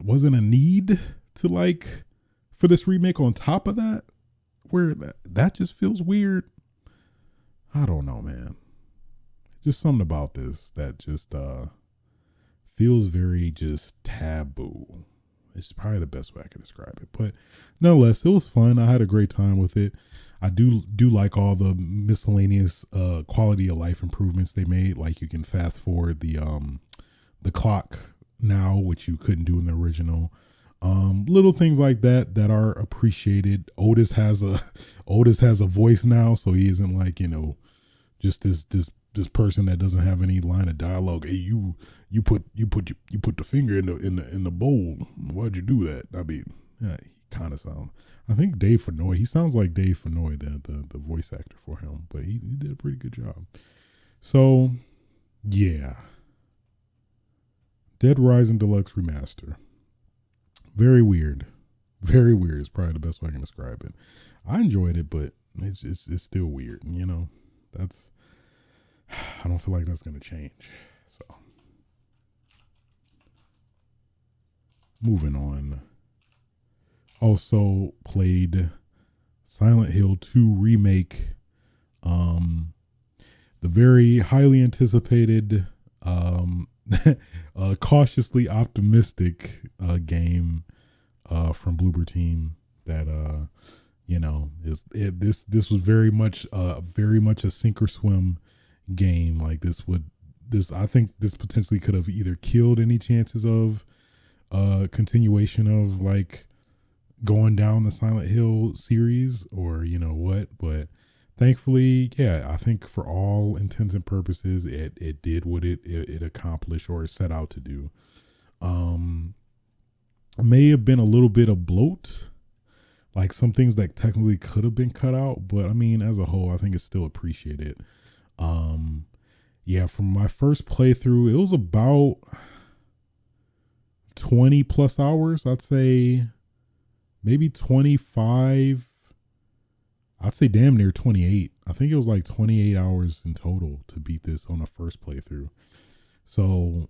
wasn't a need to like for this remake on top of that, where that just feels weird. I don't know, man. Just something about this that just feels very just taboo. It's probably the best way I can describe it. But nonetheless, it was fun. I had a great time with it. I do like all the miscellaneous quality of life improvements they made. Like you can fast forward the clock now, which you couldn't do in the original. Little things like that are appreciated. Otis has a voice now, so he isn't like just this person that doesn't have any line of dialogue. Hey, you put the finger in the bowl. Why'd you do that? I mean, yeah, he kind of sounds. I think Dave Fennoy. He sounds like Dave Fennoy, the voice actor for him, but he did a pretty good job. So, yeah, Dead Rising Deluxe Remaster. Very weird. Very weird is probably the best way I can describe it. I enjoyed it, but it's still weird. That's. I don't feel like that's going to change. So, moving on. Also played Silent Hill 2 Remake. The very highly anticipated, cautiously optimistic game from Bloober Team that this was very much a sink or swim game. Like I think this potentially could have either killed any chances of continuation of like going down the Silent Hill series, or what. But thankfully, yeah, I think for all intents and purposes, it did what it accomplished or set out to do. May have been a little bit of bloat, like some things that technically could have been cut out, but I mean, as a whole, I think it's still appreciated. Yeah, from my first playthrough, it was about 20 plus hours. I'd say maybe 25. I'd say damn near 28. I think it was like 28 hours in total to beat this on the first playthrough. So,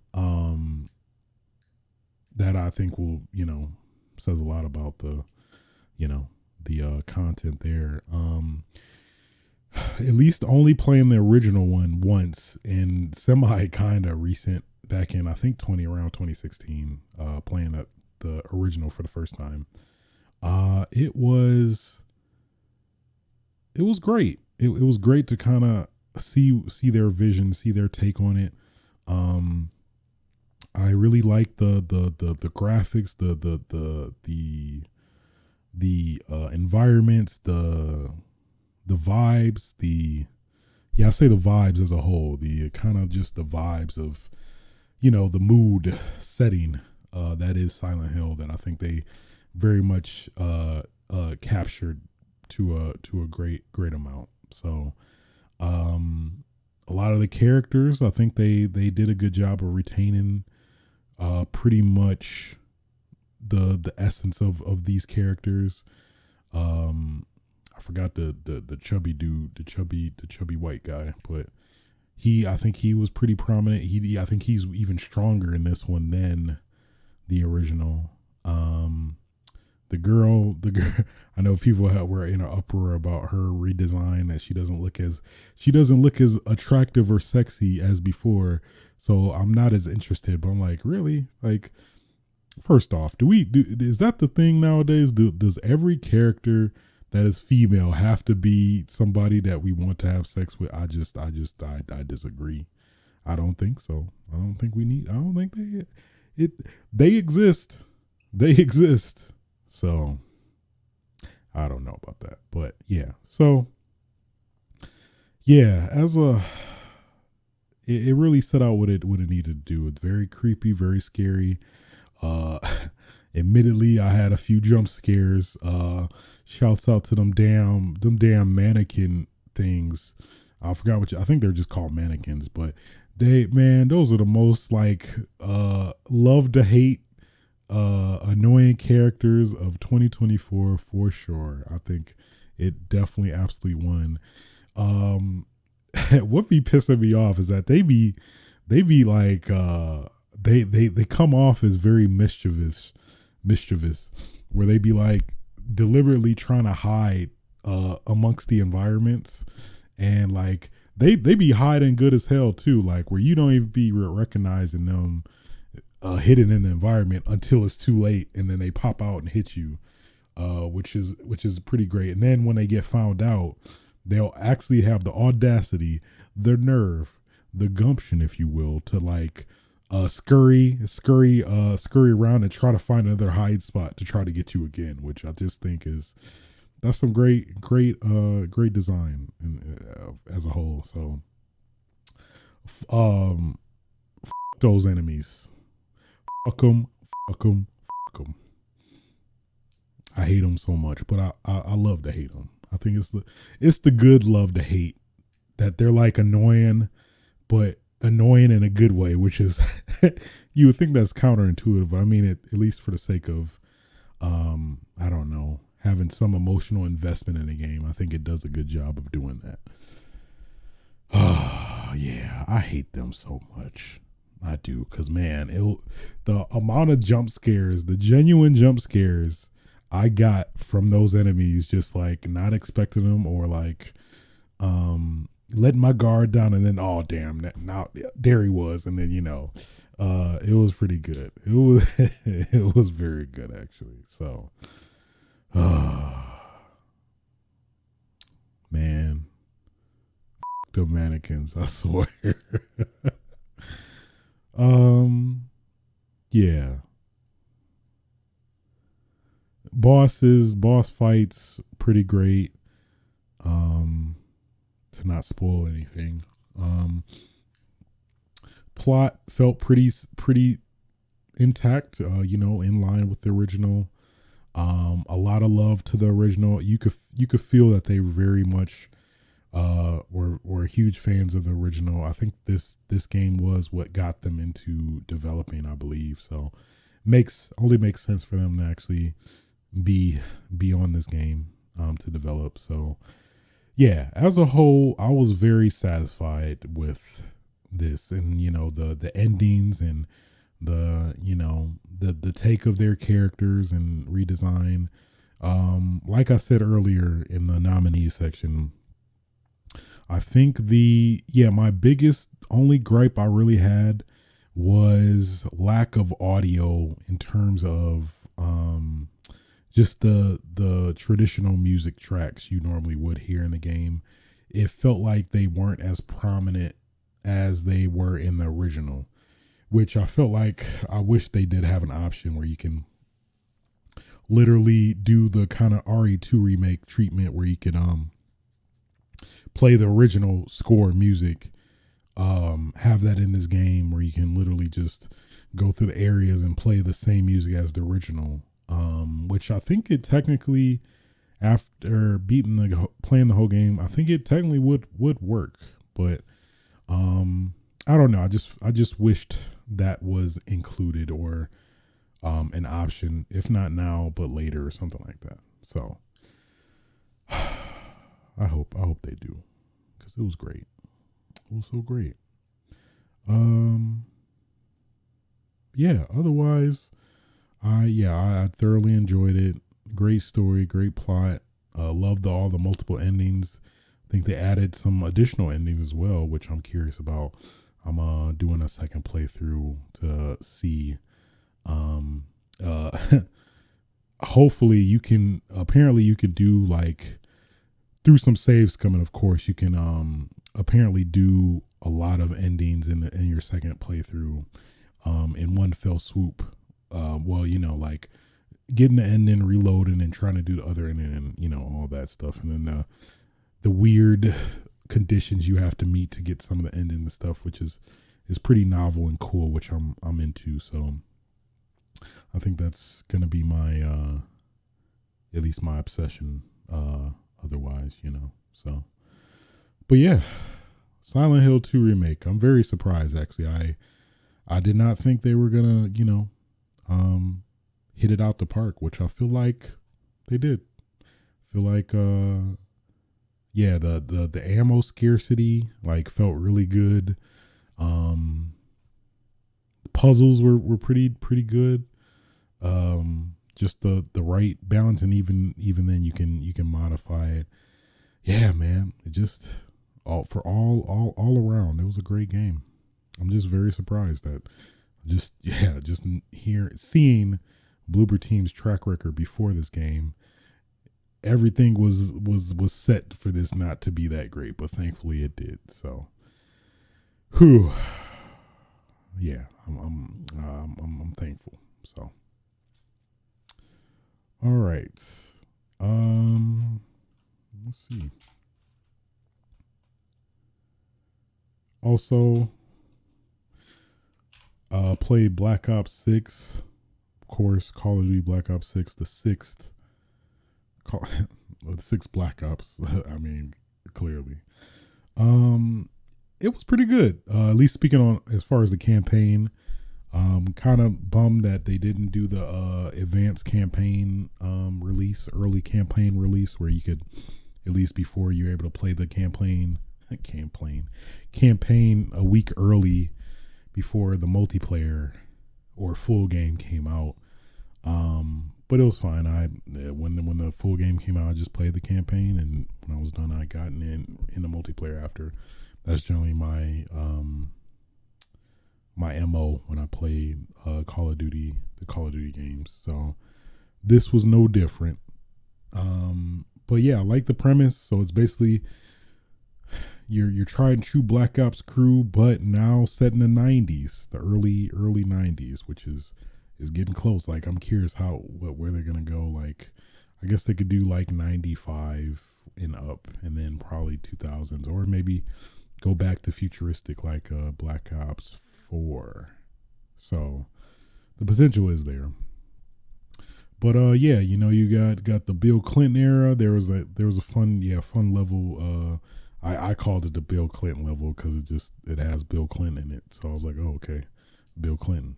that I think will, says a lot about the content there. At least only playing the original one once and semi kind of recent back in, I think around 2016, playing the original for the first time. It was great. It was great to kind of see their vision, see their take on it. I really like the graphics, the environments, the vibes, I say the vibes as a whole, the kind of just the vibes of, the mood setting that is Silent Hill, that I think they very much captured to a great amount. So a lot of the characters, I think they did a good job of retaining pretty much the essence of these characters. I forgot the chubby dude, the chubby white guy, but I think he was pretty prominent. I think he's even stronger in this one than the original. The girl, I know people were in an uproar about her redesign, that she doesn't look as attractive or sexy as before. So I'm not as interested, but I'm like, really? Like, first off, is that the thing nowadays? Does every character that is female have to be somebody that we want to have sex with? I disagree. I don't think so. I don't think they exist. They exist. So I don't know about that, but yeah. So yeah, it really set out what it needed to do. It's very creepy, very scary. Admittedly, I had a few jump scares. Shouts out to them damn mannequin things. I forgot I think they're just called mannequins, but those are the most love to hate annoying characters of 2024 for sure. I think it definitely absolutely won. What be pissing me off is that they be like they come off as very mischievous, where they be like deliberately trying to hide amongst the environments, and like they be hiding good as hell too, like where you don't even be recognizing them hidden in the environment until it's too late, and then they pop out and hit you, which is pretty great. And then when they get found out, they'll actually have the audacity, the nerve, the gumption, if you will, to like scurry around and try to find another hide spot to try to get you again, which I just think that's some great design as a whole. So those enemies, fuck them. I hate them so much, but I love to hate them. I think it's the good love to hate, that they're like annoying, but annoying in a good way, which is you would think that's counterintuitive, but I mean it, at least for the sake of I don't know, having some emotional investment in a game. I think it does a good job of doing that. Oh yeah, I hate them so much. I do, because man, the amount of jump scares, the genuine jump scares I got from those enemies, just like not expecting them, or like letting my guard down, and then now there he was, and then it was pretty good. It was very good actually. So man, the mannequins, I swear. Yeah. Boss fights, pretty great. To not spoil anything. Plot felt pretty intact, in line with the original. A lot of love to the original. You could feel that they very much were huge fans of the original. I think this game was what got them into developing, I believe. So only makes sense for them to actually be on this game to develop. So yeah, as a whole, I was very satisfied with this, and the endings, and the take of their characters and redesign. Like I said earlier in the nominees section, I think my biggest only gripe I really had was lack of audio in terms of just the traditional music tracks you normally would hear in the game. It felt like they weren't as prominent as they were in the original, which I felt like I wish they did have an option where you can literally do the kind of RE2 remake treatment where you could play the original score music, have that in this game where you can literally just go through the areas and play the same music as the original, which I think it technically, after playing the whole game, I think it technically would work, but I don't know. I just wished that was included, or an option, if not now but later or something like that. So I hope they do, because it was great. It was so great. Yeah. Otherwise, I thoroughly enjoyed it. Great story, great plot. Loved all the multiple endings. I think they added some additional endings as well, which I'm curious about. I'm doing a second playthrough to see. Hopefully you can. Apparently you could do, like, through some saves coming. Of course, you can apparently do a lot of endings in your second playthrough, in one fell swoop. Well, like getting the ending, reloading, and trying to do the other ending, and all that stuff, and then the weird conditions you have to meet to get some of the ending and stuff, which is pretty novel and cool, which I'm into. So I think that's gonna be my at least my obsession. Otherwise, So, but yeah, Silent Hill 2 remake. I'm very surprised, actually. I did not think they were gonna hit it out the park, which I feel like they did. I feel like the ammo scarcity like felt really good. Puzzles were pretty good. Just the right balance, and even then you can modify it. Yeah, man. It just all around, it was a great game. I'm just very surprised that just seeing Bloober Team's track record before this game, everything was set for this not to be that great, but thankfully it did. So, whew, yeah, I'm thankful. So, all right, let's see. Also, played Black Ops 6, of course. Call of Duty Black Ops 6, the sixth. The sixth Black Ops. I mean, clearly. It was pretty good. At least speaking on as far as the campaign. Kind of bummed that they didn't do the advanced campaign early campaign release, where you could, at least before you're able to play the campaign a week early before the multiplayer or full game came out. But it was fine. When the full game came out, I just played the campaign, and when I was done, I got in the multiplayer after. That's generally my my MO when I play the Call of Duty games. So this was no different. But yeah, I like the premise. So it's basically your tried and true Black Ops crew, but now set in the 90s, the early 90s, which is getting close. Like, I'm curious where they're gonna go. Like, I guess they could do like 95 and up, and then probably 2000s, or maybe go back to futuristic, like Black Ops 4. So the potential is there. But yeah, you got the Bill Clinton era. There was a fun level. I called it the Bill Clinton level because it has Bill Clinton in it. So I was like, oh, okay, Bill Clinton,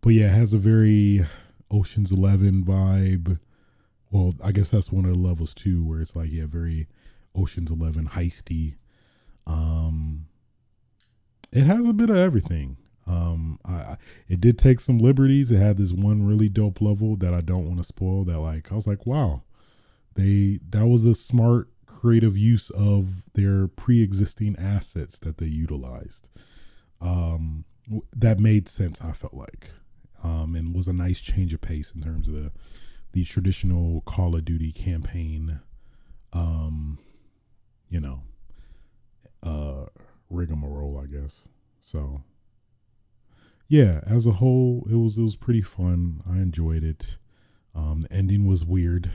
But yeah, it has a very Ocean's 11 vibe. Well, I guess that's one of the levels too, where it's like, yeah, very Ocean's 11 heisty. It has a bit of everything. It did take some liberties. It had this one really dope level that I don't want to spoil. That, like, I was like, wow, that was a smart, creative use of their pre-existing assets that they utilized. That made sense, I felt like, and was a nice change of pace in terms of the traditional Call of Duty campaign, rigmarole, I guess. So, yeah, as a whole, it was pretty fun. I enjoyed it. The ending was weird,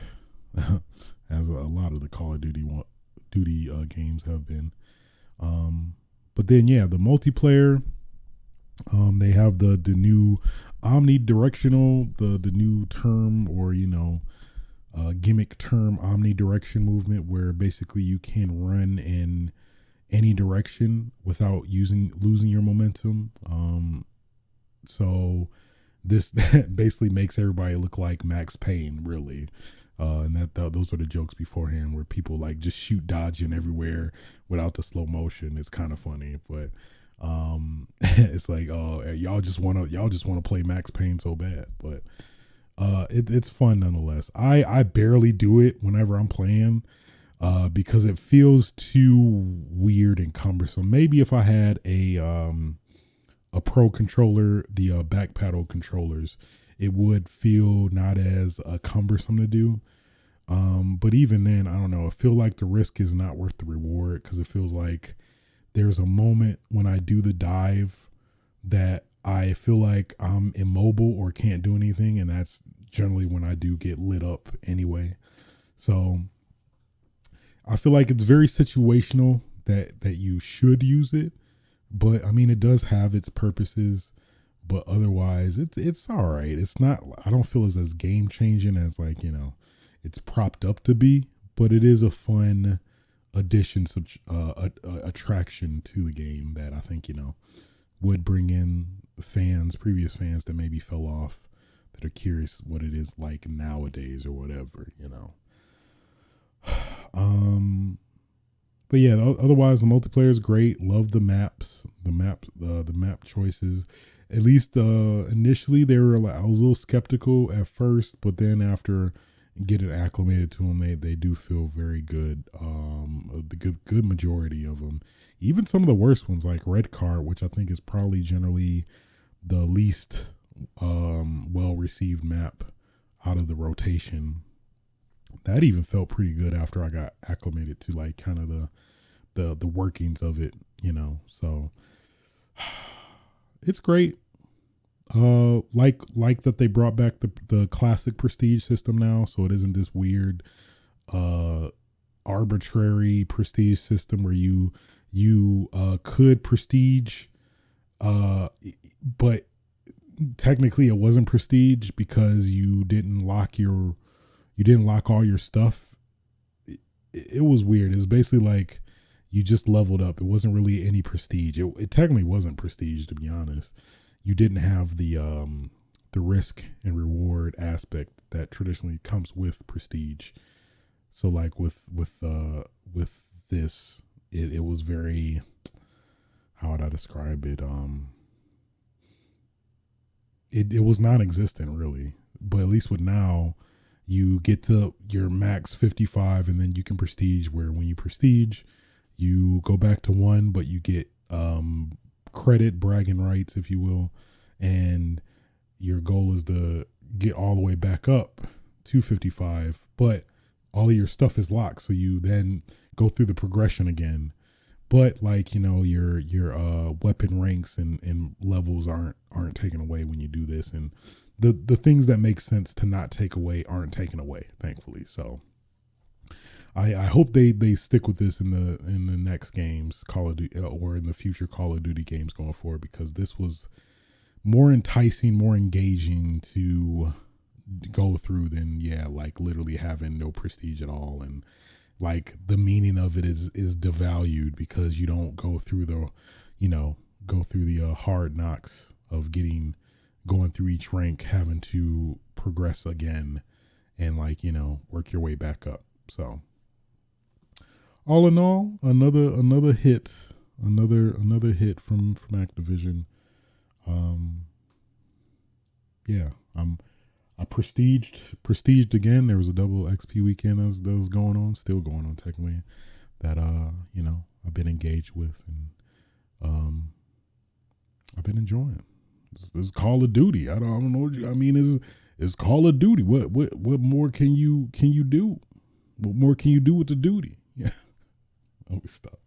as a lot of the Call of Duty games have been. Um, but then yeah, the multiplayer. They have the new omnidirectional, the new term, or gimmick term, omnidirection movement, where basically you can run in any direction without using losing your momentum. So this basically makes everybody look like Max Payne, really. And those were the jokes beforehand, where people like just shoot dodging everywhere without the slow motion. It's kind of funny, but it's like, oh, y'all just wanna play Max Payne so bad, but it's fun nonetheless. I barely do it whenever I'm playing, because it feels too weird and cumbersome. Maybe if I had a pro controller, the back paddle controllers, it would feel not as cumbersome to do. But even then, I don't know. I feel like the risk is not worth the reward, because it feels like there's a moment when I do the dive that I feel like I'm immobile or can't do anything, and that's generally when I do get lit up anyway. So I feel like it's very situational that you should use it, but I mean it does have its purposes. But otherwise, it's all right. It's not. I don't feel as game changing as like it's propped up to be. But it is a fun addition, attraction to the game that I think would bring in previous fans that maybe fell off, that are curious what it is like nowadays or whatever. Um, but yeah, otherwise the multiplayer is great. Love the maps, the map choices. At least initially, I was a little skeptical at first, but then after getting acclimated to them, they do feel very good. The good majority of them, even some of the worst ones like Red Card, which I think is probably generally the least well received map out of the rotation. That even felt pretty good after I got acclimated to like kind of the workings of it. So it's great. Like that they brought back the classic prestige system now, so it isn't this weird uh arbitrary prestige system where you could prestige, but technically it wasn't prestige because you didn't lock all your stuff. It was weird. It was basically like you just leveled up. It wasn't really any prestige. It technically wasn't prestige, to be honest. You didn't have the risk and reward aspect that traditionally comes with prestige. So like with this, it was very, how would I describe it? It was non-existent really. But at least with now, you get to your max 55, and then you can prestige, where when you prestige, you go back to 1, but you get credit, bragging rights, if you will, and your goal is to get all the way back up to 55, but all of your stuff is locked, so you then go through the progression again. But like your weapon ranks and levels aren't taken away when you do this, and the things that make sense to not take away aren't taken away, thankfully. So I hope they stick with this in the next games, Call of Duty, or in the future Call of Duty games going forward, because this was more enticing, more engaging to go through than like literally having no prestige at all, and like the meaning of it is devalued because you don't go through the hard knocks of going through each rank, having to progress again and work your way back up. So all in all, another hit from Activision. Yeah, I prestiged again. There was a double XP weekend that was going on, still going on technically, that I've been engaged with, and I've been enjoying. It's Call of Duty. I don't know. I mean, it's Call of Duty. What more can you do? What more can you do with the duty? Yeah. Oh, stop.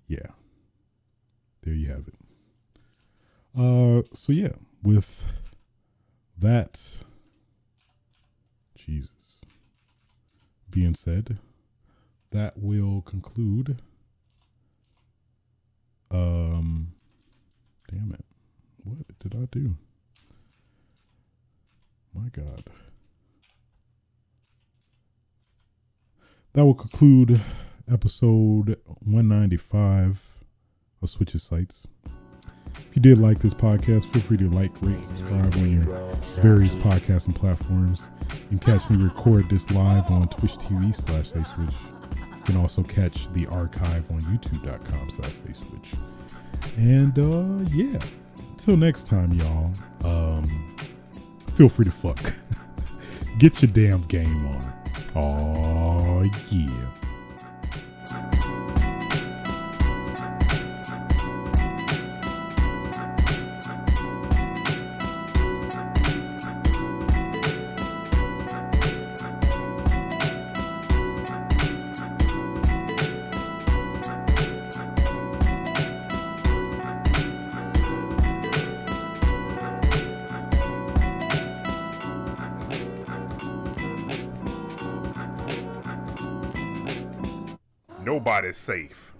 Yeah. there you have it. So yeah, with that, Jesus, being said, that will conclude. Damn it. What did I do? My God. That will conclude episode 195 of Switches Sites. If you did like this podcast, feel free to like, rate, subscribe on your various podcasting platforms. You can catch me record this live on Twitch TV/aswitch. You can also catch the archive on youtube.com/aswitch. And yeah, until next time, y'all, feel free to fuck. Get your damn game on. Oh yeah. Nobody's safe.